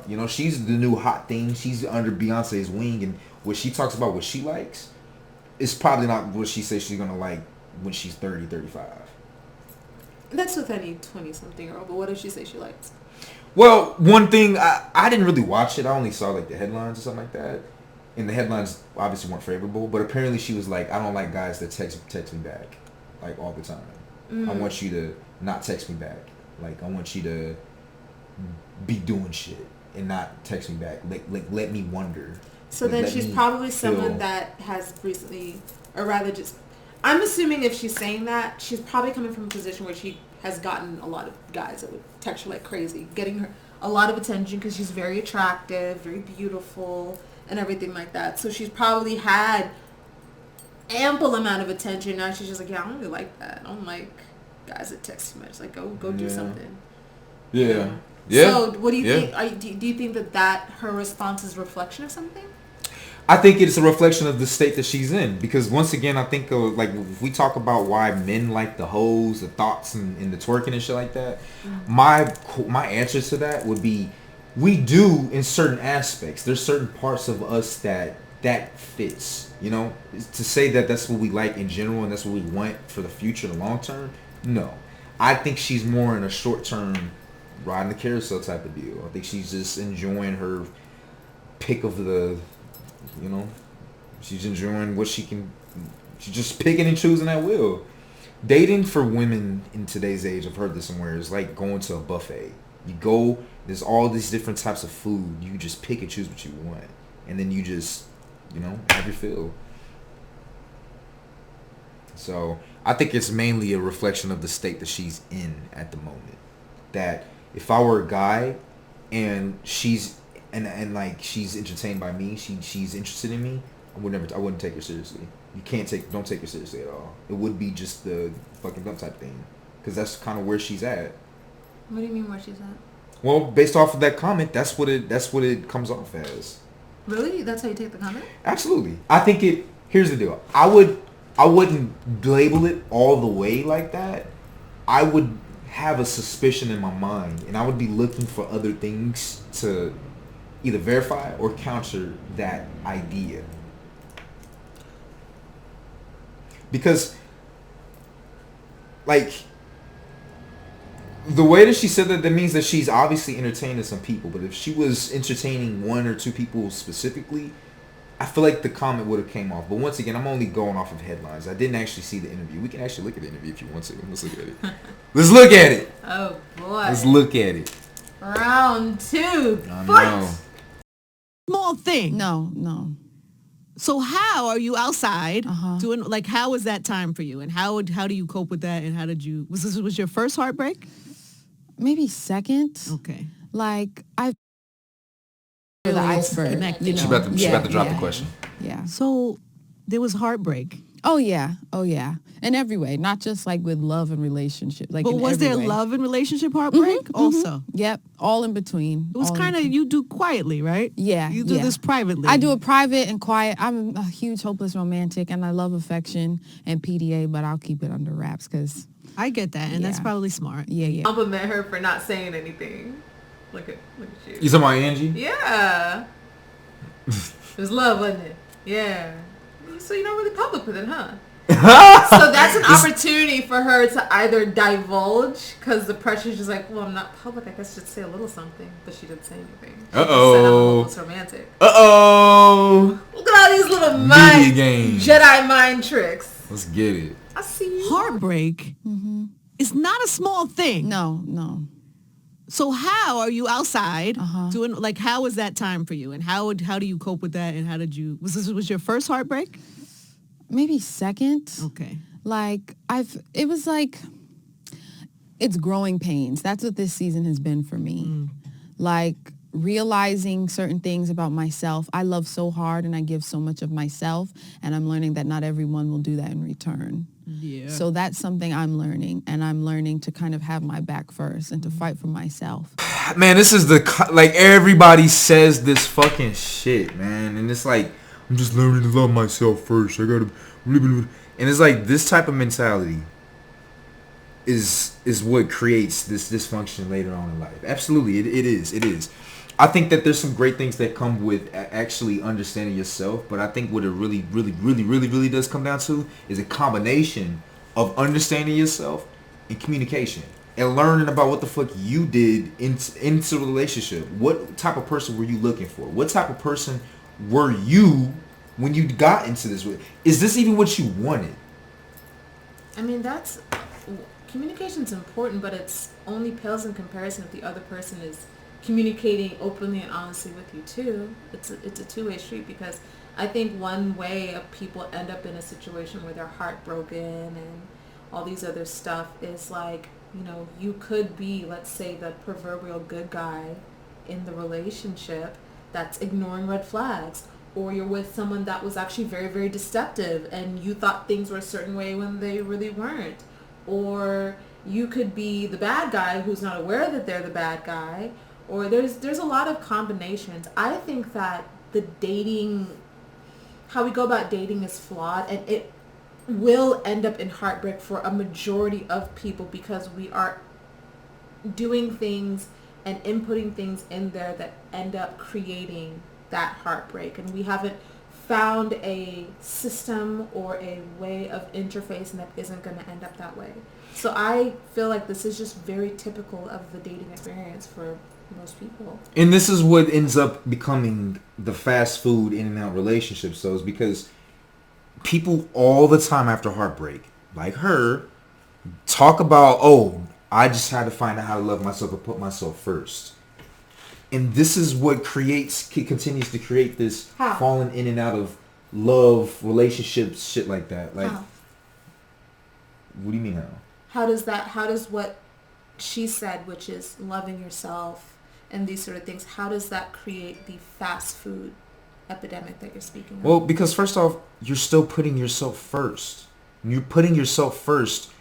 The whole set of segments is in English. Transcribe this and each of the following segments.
You know, she's the new hot thing. She's under Beyonce's wing, and what she talks about, what she likes, is probably not what she says she's gonna like when she's 30, 35. That's with any 20-something-year-old, but what does she say she likes? Well, one thing, I didn't really watch it. I only saw like the headlines or something like that. And the headlines obviously weren't favorable, but apparently she was like, I don't like guys that text me back like all the time. I want you to not text me back. Like, I want you to be doing shit and not text me back. Like let me wonder. So then she's probably someone that has recently, or rather just, I'm assuming if she's saying that, she's probably coming from a position where she has gotten a lot of guys that would text her like crazy, getting her a lot of attention because she's very attractive, very beautiful, and everything like that. So she's probably had ample amount of attention. Now she's just like, yeah, I don't really like that. I don't like guys that text too much. Like, go do something. Yeah. Yeah. So what do you think? Do you think that her response is a reflection of something? I think it's a reflection of the state that she's in. Because once again, I think like if we talk about why men like the hoes, the thoughts, and the twerking and shit like that, my answer to that would be, we do in certain aspects. There's certain parts of us that fits. You know, to say that that's what we like in general and that's what we want for the future, the long term. No, I think she's more in a short term, riding the carousel type of deal. I think she's just enjoying her pick of the. You know, she's enjoying what she can. She's just picking and choosing at will. Dating for women in today's age, I've heard this somewhere, is like going to a buffet. You go, there's all these different types of food. You just pick and choose what you want, and then you just, you know, have your fill. So I think it's mainly a reflection of the state that she's in at the moment. That if I were a guy, and she's and like she's entertained by me, she's interested in me, I wouldn't take her seriously. Don't take her seriously at all. It would be just the fucking dumb type thing, because that's kind of where she's at. What do you mean where she's at? Well, based off of that comment, that's what it comes off as. Really? That's how you take the comment? Absolutely. I think here's the deal. I wouldn't label it all the way like that. I would have a suspicion in my mind, and I would be looking for other things to either verify or counter that idea. Because, like, the way that she said that means that she's obviously entertaining some people. But if she was entertaining one or two people specifically, I feel like the comment would have came off. But once again, I'm only going off of headlines. I didn't actually see the interview. We can actually look at the interview if you want to. Let's look at it. Let's look at it. Oh, boy. Let's look at it. Round 2. I know. Small thing. No. So how are you outside doing? Like, how was that time for you, and how do you cope with that, and how did you? Was your first heartbreak? Maybe second. Okay. Like the iceberg. Connected. You know? She about to drop the question. Yeah. So there was heartbreak. Oh yeah. In every way, not just like with love and relationship. Like, but was there love and relationship heartbreak also? Yep, all in between. It was kind of, you do quietly, right? Yeah. You do this privately. I do it private and quiet. I'm a huge hopeless romantic, and I love affection and PDA, but I'll keep it under wraps because I get that, and that's probably smart. Yeah. Compliment her for not saying anything. Look at you. You talking about Angie? Yeah. It was love, wasn't it? Yeah. So you're not really public with it, huh? So that's an opportunity for her to either divulge, because the pressure's just like, well, I'm not public, I guess I should say a little something, but she didn't say anything. She said I'm a hopeless romantic. Look at all these little Jedi mind tricks. Let's get it. I see you. Heartbreak is not a small thing. No. So how are you outside doing? Like, how was that time for you, and how do you cope with that, and how did you? Was your first heartbreak? Maybe second. Okay. Like it was like, it's growing pains. That's what this season has been for me. Like, realizing certain things about myself. I love so hard and I give so much of myself, and I'm learning that not everyone will do that in return. Yeah. So that's something I'm learning, and I'm learning to kind of have my back first and to fight for myself. Man, this is like everybody says this fucking shit, man, and it's like, I'm just learning to love myself first. I gotta, and it's like this type of mentality is what creates this dysfunction later on in life. Absolutely, it is. I think that there's some great things that come with actually understanding yourself, but I think what it really does come down to is a combination of understanding yourself and communication and learning about what the fuck you did into a relationship. What type of person were you looking for? What type of person were you when you got into this? Is this even what you wanted? I mean, communication's important, but it's only pales in comparison if the other person is communicating openly and honestly with you too. It's a two-way street, because I think one way of people end up in a situation where they're heartbroken and all these other stuff is like, you know, you could be, let's say, the proverbial good guy in the relationship that's ignoring red flags, or you're with someone that was actually very, very deceptive and you thought things were a certain way when they really weren't, or you could be the bad guy who's not aware that they're the bad guy, or there's a lot of combinations. I think that how we go about dating is flawed, and it will end up in heartbreak for a majority of people, because we are doing things and inputting things in there that end up creating that heartbreak, and we haven't found a system or a way of interfacing that isn't going to end up that way. So I feel like this is just very typical of the dating experience for most people. And this is what ends up becoming the fast food in and out relationships, though, is because people all the time after heartbreak, like her, talk about, oh, I just had to find out how to love myself and put myself first. And this is what continues to create this falling in and out of love, relationships, shit like that. Like, how? What do you mean how? How does what she said, which is loving yourself and these sort of things, how does that create the fast food epidemic that you're speaking of? Well, because first off, you're still putting yourself first. When you're putting yourself first,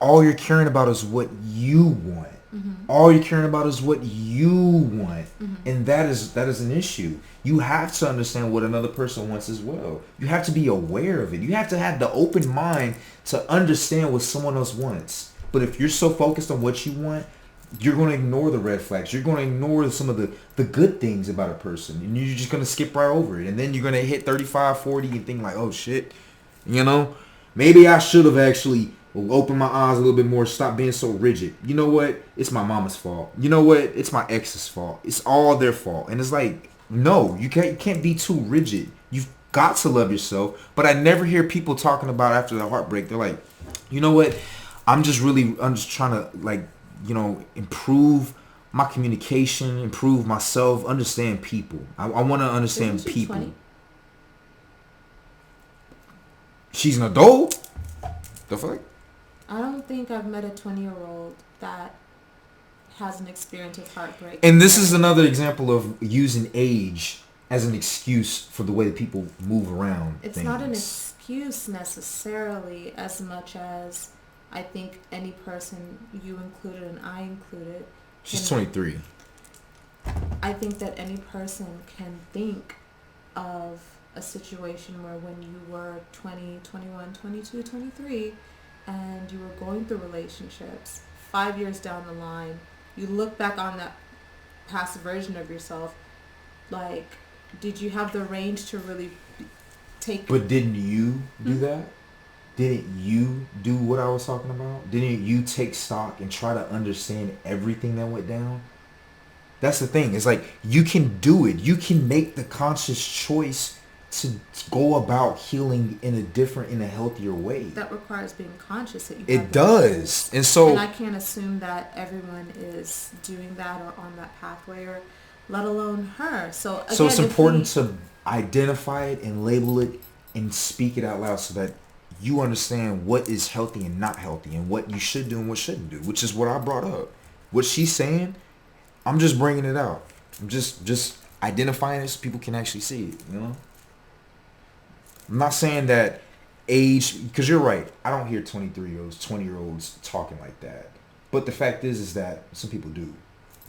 all you're caring about is what you want. Mm-hmm. All you're caring about is what you want. Mm-hmm. And that is an issue. You have to understand what another person wants as well. You have to be aware of it. You have to have the open mind to understand what someone else wants. But if you're so focused on what you want, you're going to ignore the red flags. You're going to ignore some of the good things about a person. And you're just going to skip right over it. And then you're going to hit 35, 40 and think like, oh shit, you know, maybe I should have actually opened my eyes a little bit more, stop being so rigid. You know what? It's my mama's fault. You know what? It's my ex's fault. It's all their fault. And it's like, no, you can't be too rigid. You've got to love yourself. But I never hear people talking about after the heartbreak. They're like, you know what? I'm just trying to, like, you know, improve my communication, improve myself, understand people. I want to understand people. 20? She's an adult? The fuck? I don't think I've met a 20-year-old that has an experience with heartbreak. And this is another example of using age as an excuse for the way that people move around. It's not an excuse necessarily, as much as I think any person, you included and I included. She's 23. I think that any person can think of a situation where when you were 20, 21, 22, 23, and you were going through relationships, 5 years down the line, you look back on that past version of yourself, like, did you have the range to really take... But didn't you do that? Didn't you do what I was talking about? Didn't you take stock and try to understand everything that went down? That's the thing. It's like, you can do it. You can make the conscious choice to go about healing in a healthier way. That requires being conscious that you it does. And I can't assume that everyone is doing that or on that pathway, or let alone her. So again, it's important to identify it and label it and speak it out loud so that you understand what is healthy and not healthy, and what you should do and what shouldn't do, which is what I brought up. What she's saying, I'm just bringing it out. I'm just identifying it so people can actually see it, you know? I'm not saying that age, because you're right. I don't hear 23-year-olds, 20-year-olds talking like that. But the fact is that some people do.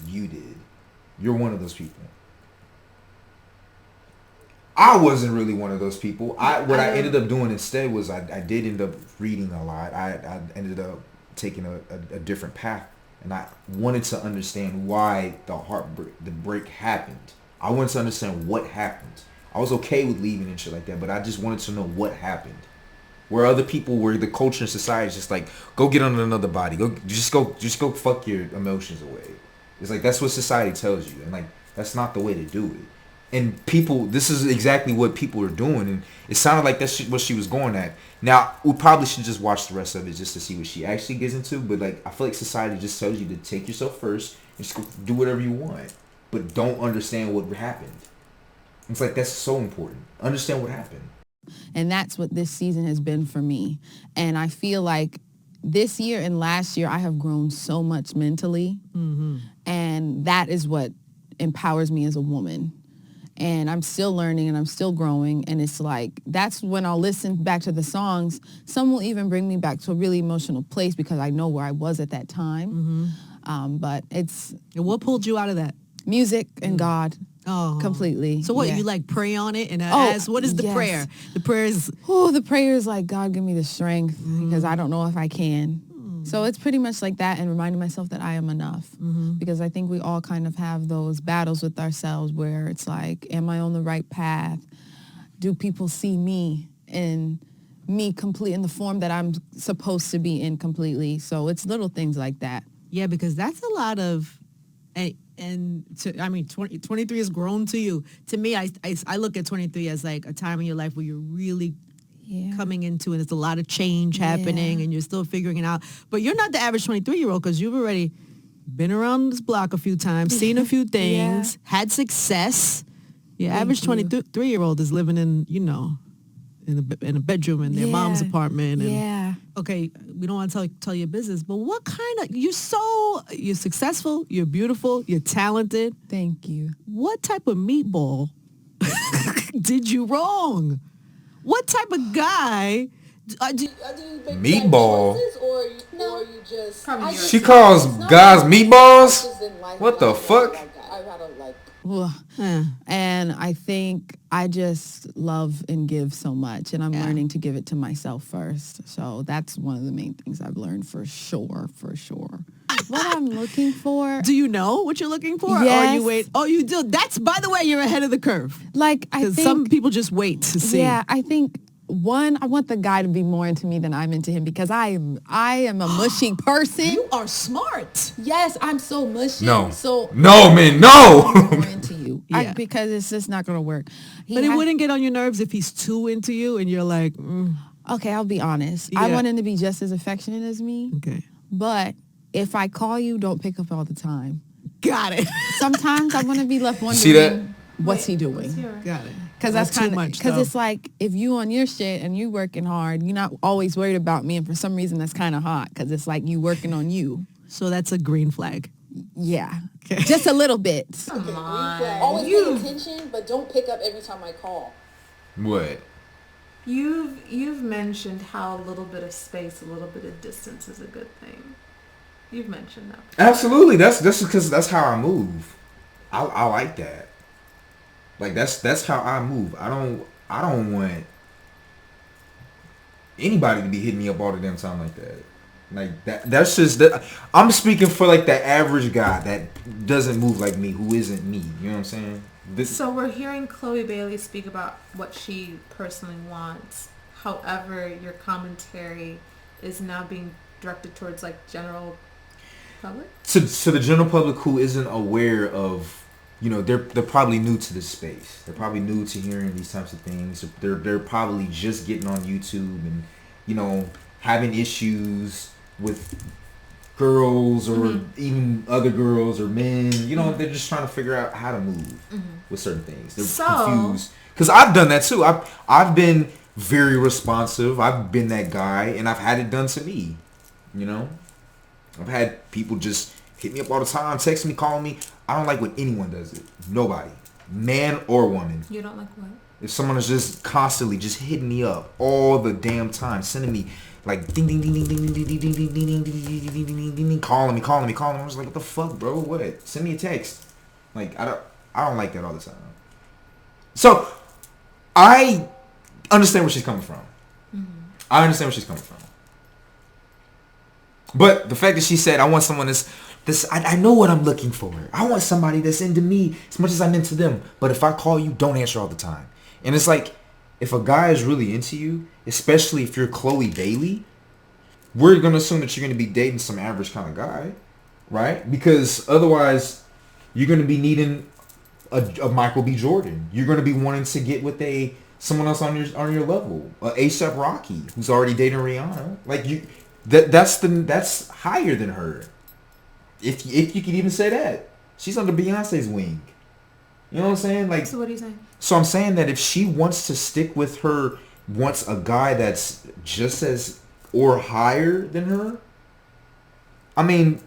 You did. You're one of those people. I wasn't really one of those people. I ended up doing instead was I did end up reading a lot. I ended up taking a different path and I wanted to understand why the break happened. I wanted to understand what happened. I was okay with leaving and shit like that, but I just wanted to know what happened. Where other people, where the culture and society is just like, go get on another body, just go fuck your emotions away. It's like that's what society tells you, and like that's not the way to do it. And people, this is exactly what people are doing, and it sounded like that's what she was going at. Now, we probably should just watch the rest of it just to see what she actually gets into, but like I feel like society just tells you to take yourself first and just go do whatever you want, but don't understand what happened. It's like that's so important. Understand what happened. And that's what this season has been for me. And I feel like this year and last year, I have grown so much mentally. Mm-hmm. And that is what empowers me as a woman. And I'm still learning and I'm still growing. And it's like, that's when I'll listen back to the songs. Some will even bring me back to a really emotional place because I know where I was at that time. Mm-hmm. But it's... And what pulled you out of that? Music and God. Oh, completely. So what, you like pray on it and ask, what is the prayer? The prayer is... Oh, the prayer is like, God, give me the strength because I don't know if I can. So it's pretty much like that and reminding myself that I am enough because I think we all kind of have those battles with ourselves where it's like, am I on the right path? Do people see me in me complete in the form that I'm supposed to be in completely? So it's little things like that. Yeah, because that's a lot of... And 23 has grown to you. To me, I look at 23 as like a time in your life where you're really coming into it. It's a lot of change happening and you're still figuring it out. But you're not the average 23-year-old because you've already been around this block a few times, seen a few things, had success. Your average 23-year-old is living in, in a bedroom in their mom's apartment. And, okay, we don't want to tell your business, but what kind of, you're successful, you're beautiful, you're talented. Thank you. What type of meatball did you wrong? What type of guy do you make meatball? Or you just... She calls guys meatballs? What the fuck? And I think I just love and give so much, and I'm learning to give it to myself first. So that's one of the main things I've learned for sure. What I'm looking for. Do you know what you're looking for? Yes. Or you wait? Oh, you do. That's, by the way, you're ahead of the curve. Like, I think some people just wait to see. Yeah, I think one, I want the guy to be more into me than I'm into him because I am a mushy person. You are smart. Yes, I'm so mushy. No. So man, no. More into you. Because it's just not going to work. But it wouldn't get on your nerves if he's too into you and you're like, Okay, I'll be honest. I want him to be just as affectionate as me. Okay. But if I call you, don't pick up all the time. Got it. Sometimes I want to be left wondering, see that? What's he doing? Got it. Because that's kind of, because though. it's like, if you on your shit and you working hard, you're not always worried about me. And for some reason, that's kind of hot because it's like you working on you. So that's a green flag. Yeah. Okay. Just a little bit. Come on. Always pay attention, but don't pick up every time I call. What? You've mentioned how a little bit of space, a little bit of distance is a good thing. You've mentioned that. Absolutely. That's because that's how I move. I like that. Like that's how I move. I don't want anybody to be hitting me up all the damn time like that. Like that's just that. I'm speaking for like the average guy that doesn't move like me, who isn't me. You know what I'm saying? So we're hearing Chloe Bailey speak about what she personally wants. However, your commentary is now being directed towards like general public. To the general public who isn't aware of. They're probably new to this space. They're probably new to hearing these types of things. They're probably just getting on YouTube and, having issues with girls or even other girls or men. They're just trying to figure out how to move with certain things. They're confused. Because I've done that too. I've been very responsive. I've been that guy and I've had it done to me. I've had people just hit me up all the time, text me, call me. I don't like when anyone does it. Nobody. Man or woman. You don't like what? If someone is just constantly just hitting me up all the damn time, sending me like ding ding ding ding ding ding ding ding ding ding ding ding ding ding ding, calling me. I'm just like, what the fuck, bro? What? Send me a text. Like I don't like that all the time. So I understand where she's coming from. I understand where she's coming from. But the fact that she said, I want someone that's I know what I'm looking for. I want somebody that's into me as much as I'm into them. But if I call you, don't answer all the time. And it's like, if a guy is really into you, especially if you're Chloe Bailey, we're going to assume that you're going to be dating some average kind of guy, right? Because otherwise, you're going to be needing a Michael B. Jordan. You're going to be wanting to get with someone else on your level. A$AP Rocky, who's already dating Rihanna. Like that's higher than her. If you could even say that. She's under Beyonce's wing. You know what I'm saying? Like, so what are you saying? So I'm saying that if she wants to stick with wants a guy that's just as or higher than her, I mean,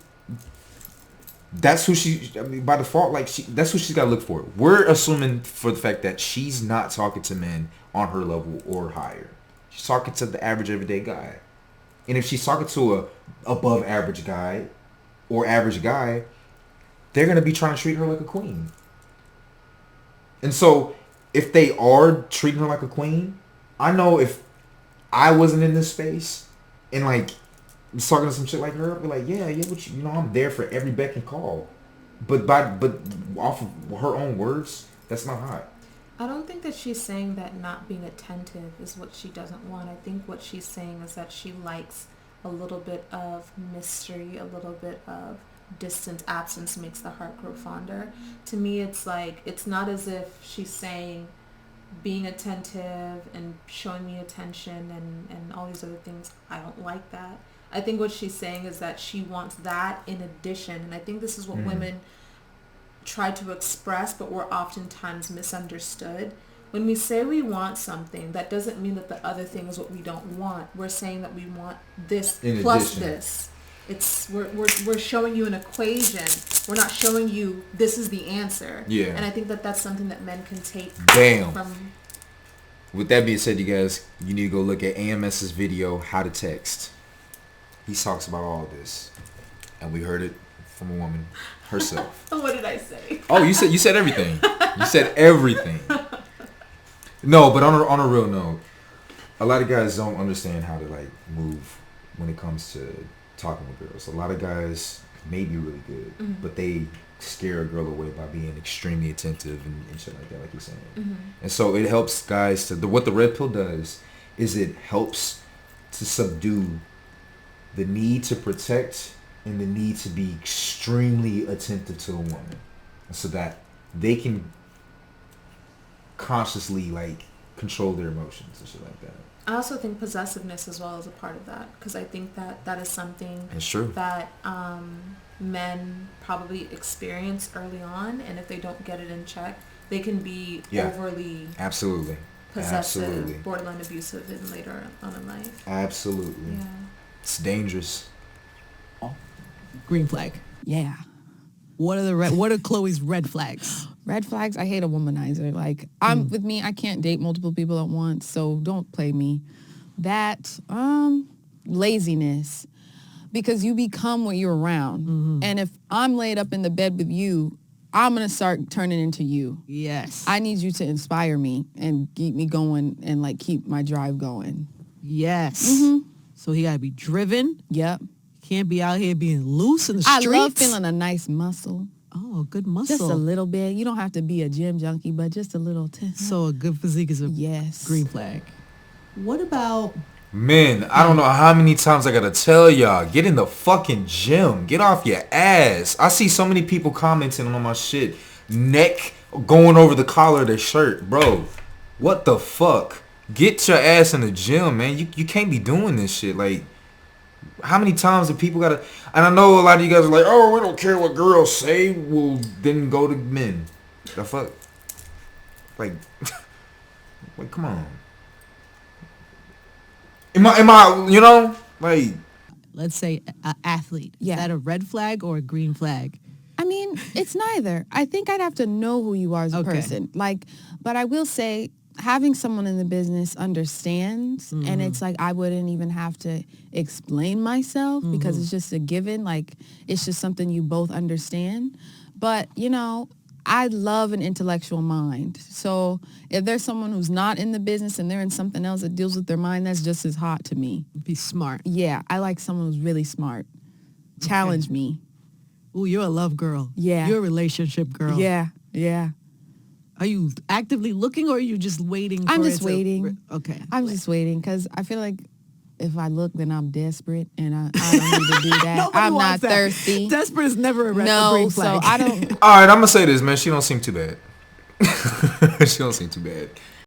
that's who by default, like, that's who she's got to look for. We're assuming for the fact that she's not talking to men on her level or higher. She's talking to the average everyday guy. And if she's talking to a above average guy or average guy, they're going to be trying to treat her like a queen. And so if they are treating her like a queen, I know if I wasn't in this space and like was talking to some shit like her, I'd be like, yeah, but you know, I'm there for every beck and call. But off of her own words, that's not hot. I don't think that she's saying that not being attentive is what she doesn't want. I think what she's saying is that she likes a little bit of mystery, a little bit of distant absence makes the heart grow fonder. To me, it's like, it's not as if she's saying being attentive and showing me attention and all these other things. I don't like that. I think what she's saying is that she wants that in addition. And I think this is what women try to express, but we're oftentimes misunderstood. When we say we want something, that doesn't mean that the other thing is what we don't want. We're saying that we want this in plus addition. This. It's we're showing you an equation. We're not showing you this is the answer. Yeah. And I think that that's something that men can take from. With that being said, you guys, you need to go look at AMS's video, How to Text. He talks about all of this. And we heard it from a woman herself. What did I say? Oh, you said everything. You said everything. No, but on a real note, a lot of guys don't understand how to like move when it comes to talking with girls. A lot of guys may be really good, but they scare a girl away by being extremely attentive and shit like that, like you're saying. And so it helps guys what the red pill does is it helps to subdue the need to protect and the need to be extremely attentive to a woman, so that they can consciously like control their emotions and shit like that. I also think possessiveness as well is a part of that, because I think that is something that men probably experience early on, and if they don't get it in check, they can be overly possessive, borderline abusive in later on in life. Absolutely. Yeah. It's dangerous. Green flag. Yeah. What are Chloe's red flags? Red flags, I hate a womanizer. Like, with me, I can't date multiple people at once, so don't play me. That, laziness. Because you become what you're around. And if I'm laid up in the bed with you, I'm going to start turning into you. Yes. I need you to inspire me and keep me going and, like, keep my drive going. Yes. So he got to be driven. Yep. Can't be out here being loose in the streets. I love feeling a nice muscle. Oh, a good muscle. Just a little bit. You don't have to be a gym junkie, but just a little. So a good physique is a green flag. What about... Men, I don't know how many times I gotta tell y'all, get in the fucking gym. Get off your ass. I see so many people commenting on my shit. Neck going over the collar of their shirt. Bro, what the fuck? Get your ass in the gym, man. You can't be doing this shit. Like, how many times do people gotta... And I know a lot of you guys are like, oh, we don't care what girls say. Well, then go to men. The fuck? Like, like, come on. Am I, you know, like... Let's say an athlete. Is that a red flag or a green flag? I mean, it's neither. I think I'd have to know who you are as a person. Like, but I will say, having someone in the business understands, and it's like I wouldn't even have to explain myself because it's just a given. Like, it's just something you both understand. But, you know, I love an intellectual mind. So if there's someone who's not in the business and they're in something else that deals with their mind, that's just as hot to me. Be smart. Yeah, I like someone who's really smart. Challenge me. Ooh, you're a love girl. Yeah. You're a relationship girl. Yeah. Yeah. Are you actively looking or are you just waiting? I'm just waiting. Okay. I'm just waiting because I feel like if I look, then I'm desperate, and I don't need to do that. I'm not thirsty. Desperate is never a green flag. So I don't. All right, I'm gonna say this, man. She don't seem too bad. She don't seem too bad.